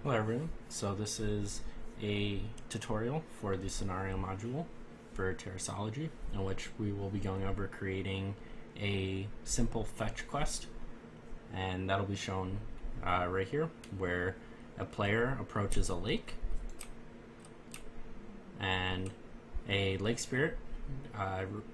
Hello everyone, so this is a tutorial for the scenario module for Terasology, in which we will be going over creating a simple fetch quest, and that'll be shown right here, where a player approaches a lake and a lake spirit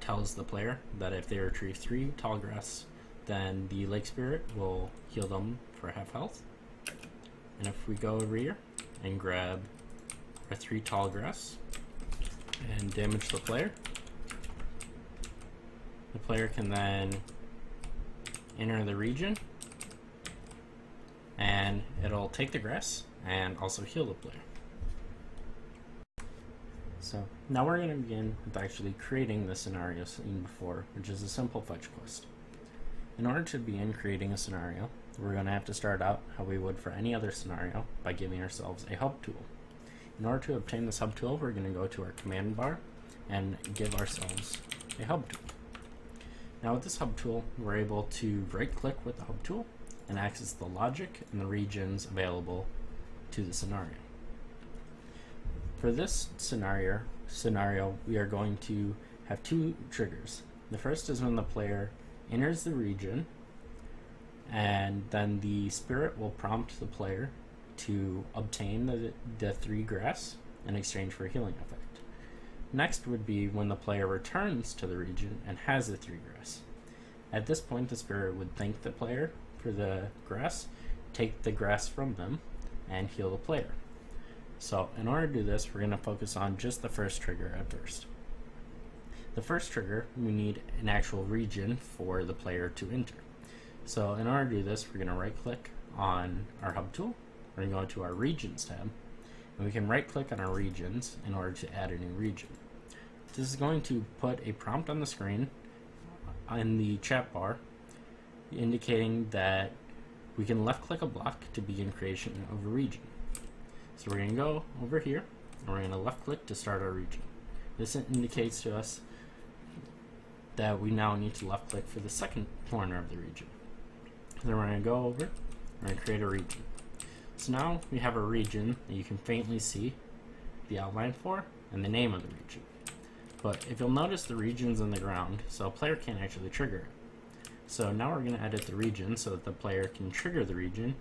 tells the player that if they retrieve 3 tall grass, then the lake spirit will heal them for half health. And if we go over here and grab our 3 tall grass and damage the player can then enter the region and it'll take the grass and also heal the player. So now we're going to begin with actually creating the scenario seen before, which is a simple fetch quest. In order to begin creating a scenario, we're going to have to start out how we would for any other scenario by giving ourselves a hub tool. In order to obtain this hub tool, we're going to go to our command bar and give ourselves a hub tool. Now with this hub tool, we're able to right click with the hub tool and access the logic and the regions available to the scenario. For this scenario, we are going to have 2 triggers. The first is when the player enters the region, and then the spirit will prompt the player to obtain the 3 grass in exchange for a healing effect. Next would be when the player returns to the region and has the 3 grass. At this point, the spirit would thank the player for the grass, take the grass from them, and heal the player. So in order to do this, we're going to focus on just the first trigger at first. The first trigger, we need an actual region for the player to enter. So in order to do this, we're going to right click on our hub tool. We're going to go to our regions tab, and we can right click on our regions in order to add a new region. This is going to put a prompt on the screen in the chat bar indicating that we can left click a block to begin creation of a region. So we're going to go over here and we're going to left click to start our region. This indicates to us that we now need to left click for the second corner of the region. Then we're going to go over, we're going to create a region. So now we have a region that you can faintly see the outline for and the name of the region. But if you'll notice, the region's in the ground, so a player can't actually trigger it. So now we're going to edit the region so that the player can trigger the region,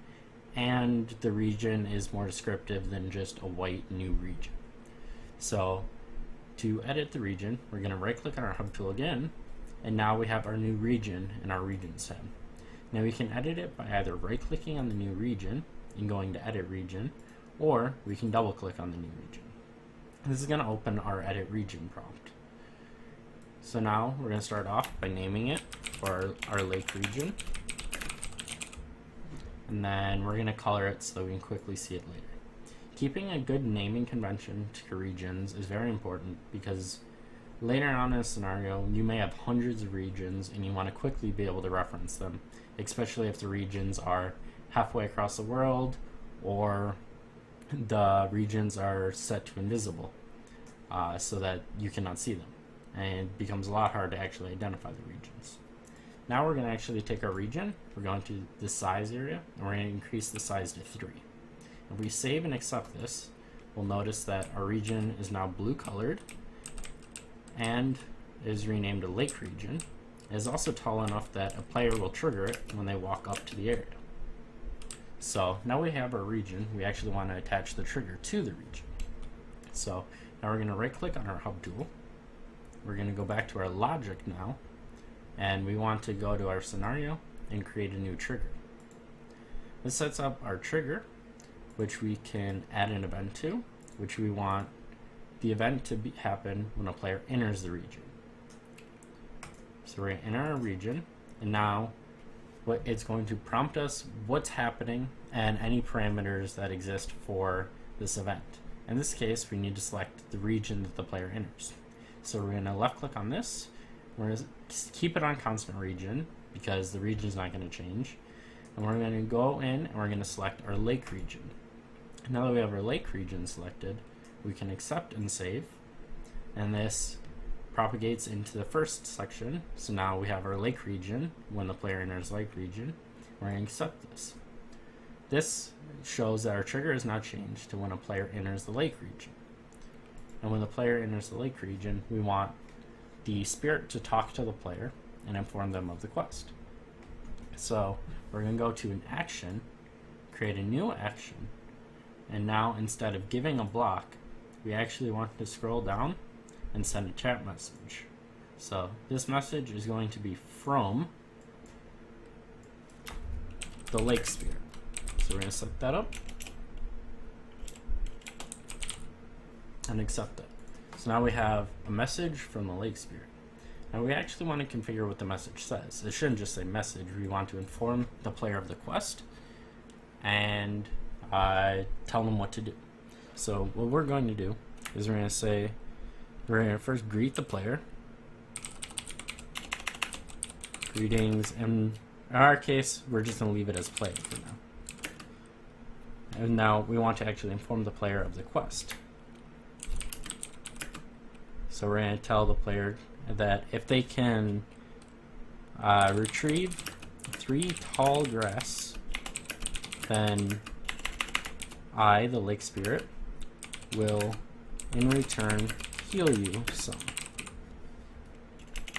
and the region is more descriptive than just a white new region. So to edit the region, we're going to right click on our hub tool again, and now we have our new region in our regions tab. Now we can edit it by either right clicking on the new region and going to edit region, or we can double click on the new region. This is going to open our edit region prompt. So now we're going to start off by naming it for our lake region, and then we're going to color it so that we can quickly see it later. Keeping a good naming convention to regions is very important, because later on in a scenario you may have hundreds of regions and you want to quickly be able to reference them, especially if the regions are halfway across the world or the regions are set to invisible so that you cannot see them, and it becomes a lot harder to actually identify the regions. Now we're going to actually take our region, we're going to the size area, and we're going to increase the size to 3. If we save and accept this, we'll notice that our region is now blue colored and is renamed a lake region. It is also tall enough that a player will trigger it when they walk up to the area. So now we have our region, we actually want to attach the trigger to the region. So now we're going to right click on our hub tool, we're going to go back to our logic now, and we want to go to our scenario and create a new trigger. This sets up our trigger, which we can add an event to, which we want the event to happen when a player enters the region. So we're going to enter our region, and now it's going to prompt us what's happening and any parameters that exist for this event. In this case, we need to select the region that the player enters. So we're going to left click on this, we're going to keep it on constant region because the region is not going to change, and we're going to go in and we're going to select our lake region. Now that we have our lake region selected, we can accept and save, and this propagates into the first section. So now we have our lake region when the player enters lake region. We're going to accept this. this shows that our trigger is now changed to when a player enters the lake region. And when the player enters the lake region, we want the spirit to talk to the player and inform them of the quest. So we're going to go to an action, create a new action, and now instead of giving a block, we actually want to scroll down and send a chat message. So this message is going to be from the lake spirit. So we're going to set that up and accept it. So now we have a message from the lake spirit. Now we actually want to configure what the message says. It shouldn't just say message. We want to inform the player of the quest and tell them what to do. So what we're going to do is we're going to first greet the player. Greetings, and in our case, we're just going to leave it as play for now. And now we want to actually inform the player of the quest. So we're going to tell the player that if they can retrieve 3 tall grass, then I, the lake spirit, will in return heal you some.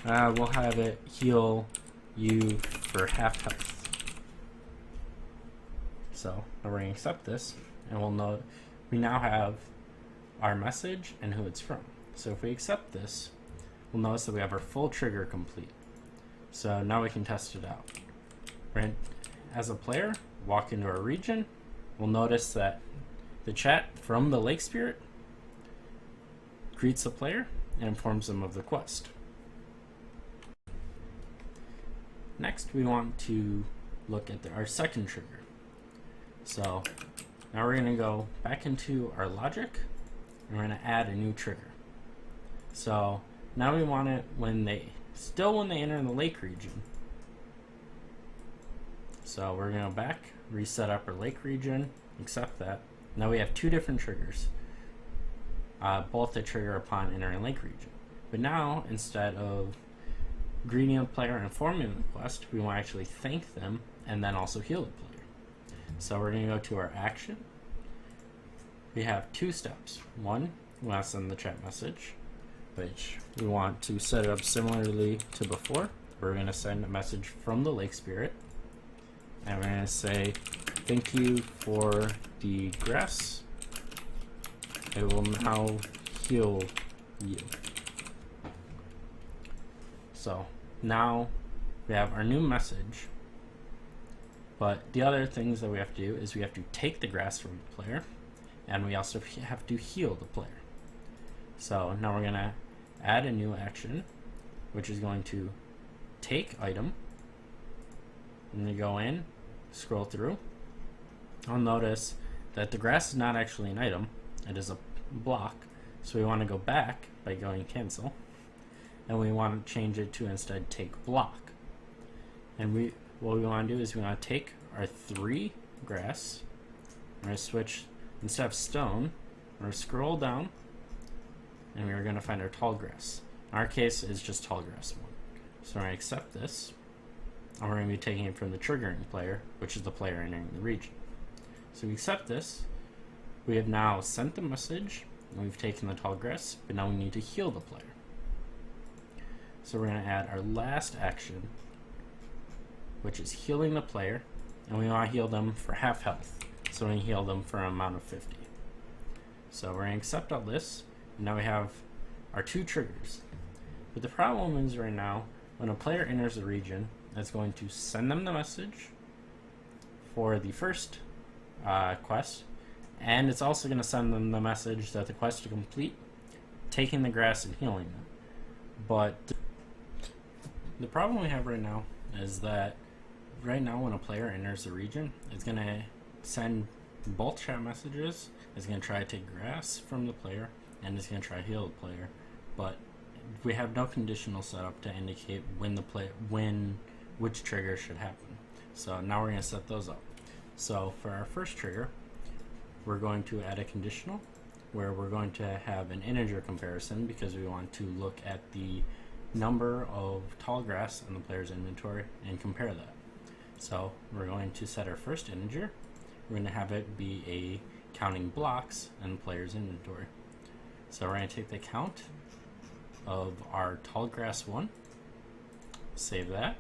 We'll have it heal you for half health. So now we're going to accept this, and we'll know we now have our message and who it's from. So if we accept this, we'll notice that we have our full trigger complete. So now we can test it out. As a player, walk into our region, we'll notice that the chat from the lake spirit greets the player and informs them of the quest. Next, we want to look at our second trigger. So now we're going to go back into our logic, and we're going to add a new trigger. So now we want it when they enter the lake region. So we're going to go back, reset up our lake region, accept that. Now we have 2 different triggers, both that trigger upon entering lake region. But now, instead of greeting the player and informing the quest, we want to actually thank them and then also heal the player. So we're going to go to our action. We have 2 steps. One, we want to send the chat message, which we want to set it up similarly to before. We're going to send a message from the lake spirit, and we're going to say, thank you for the grass. I will now heal you. So now we have our new message, but the other things that we have to do is we have to take the grass from the player, and we also have to heal the player. So now we're going to add a new action, which is going to take item, and then go in, scroll through. I'll notice that the grass is not actually an item, it is a block, so we want to go back by going cancel, and we want to change it to instead take block. And what we want to do is we want to take our 3 grass, we're going to switch, instead of stone, we're going to scroll down, and we're going to find our tall grass. In our case, it's just tall grass 1. So we're going to accept this, and we're going to be taking it from the triggering player, which is the player entering the region. So we accept this. We have now sent the message, and we've taken the tall grass, but now we need to heal the player. So we're going to add our last action, which is healing the player, and we want to heal them for half health. So we're going to heal them for an amount of 50. So we're going to accept all this, and now we have our 2 triggers. But the problem is right now, when a player enters the region, it's going to send them the message for the first quest, and it's also going to send them the message that the quest is complete, taking the grass and healing them. But the problem we have right now is that right now when a player enters the region, it's going to send both chat messages. It's going to try to take grass from the player, and it's going to try to heal the player. But we have no conditional setup to indicate which trigger should happen. So now we're going to set those up. So for our first trigger, we're going to add a conditional where we're going to have an integer comparison because we want to look at the number of tall grass in the player's inventory and compare that. So we're going to set our first integer, we're going to have it be a counting blocks in the player's inventory. So we're going to take the count of our tall grass 1, save that,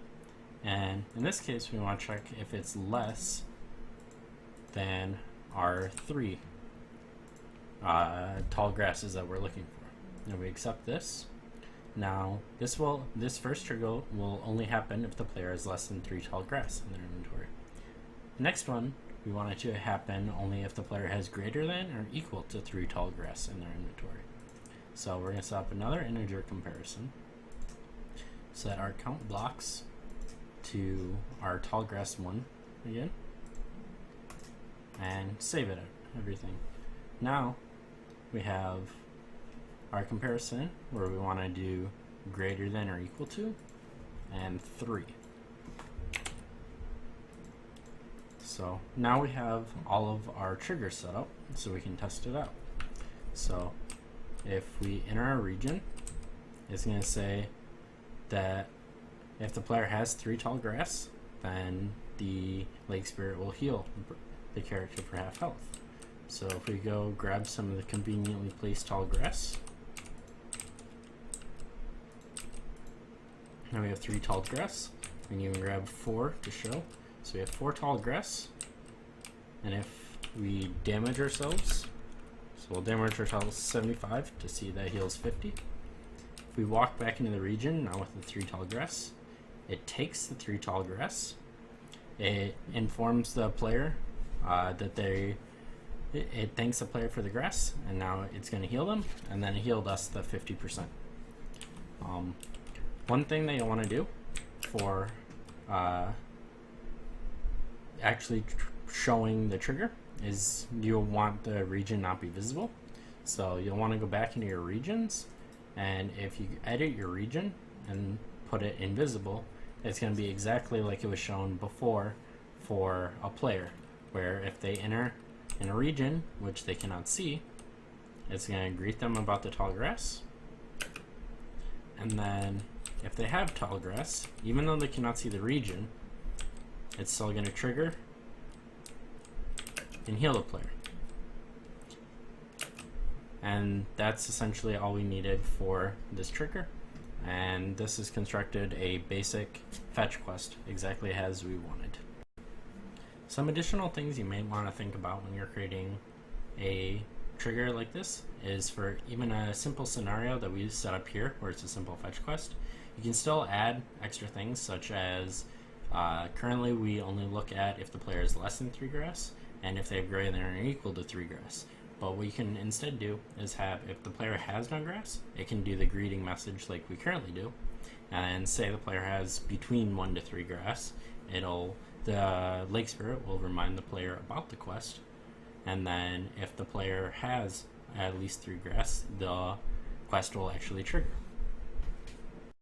and in this case we want to check if it's less than our 3 tall grasses that we're looking for. And we accept this. Now this first trigger will only happen if the player has less than 3 tall grass in their inventory. The next one, we want it to happen only if the player has greater than or equal to 3 tall grass in their inventory. So we're going to set up another integer comparison. Set our count blocks to our tall grass 1 again, and save it everything. Now we have our comparison where we want to do greater than or equal to and 3. So now we have all of our triggers set up so we can test it out. So if we enter our region, it's going to say that if the player has 3 tall grass, then the Lake Spirit will heal the character for half health. So if we go grab some of the conveniently placed tall grass, now we have 3 tall grass. We can even grab 4 to show. So we have 4 tall grass, and if we damage ourselves, so we'll damage ourselves 75 to see that heals 50. If we walk back into the region, now with the 3 tall grass, it takes the 3 tall grass, it informs the player that it thanks the player for the grass, and now it's going to heal them, and then it healed us the 50%. One thing that you'll want to do for actually showing the trigger is you'll want the region not be visible. So you'll want to go back into your regions, and if you edit your region and put it invisible, it's going to be exactly like it was shown before for a player, where if they enter in a region which they cannot see, it's going to greet them about the tall grass, and then if they have tall grass, even though they cannot see the region, it's still going to trigger and heal the player. And that's essentially all we needed for this trigger. And this has constructed a basic fetch quest exactly as we wanted. Some additional things you may want to think about when you're creating a trigger like this is for even a simple scenario that we set up here where it's a simple fetch quest, you can still add extra things such as currently we only look at if the player is less than 3 grass and if they have greater than or equal to 3 grass. But what you can instead do is have, if the player has no grass, it can do the greeting message like we currently do, and say the player has between 1 to 3 grass, the Lake Spirit will remind the player about the quest, and then if the player has at least 3 grass, the quest will actually trigger.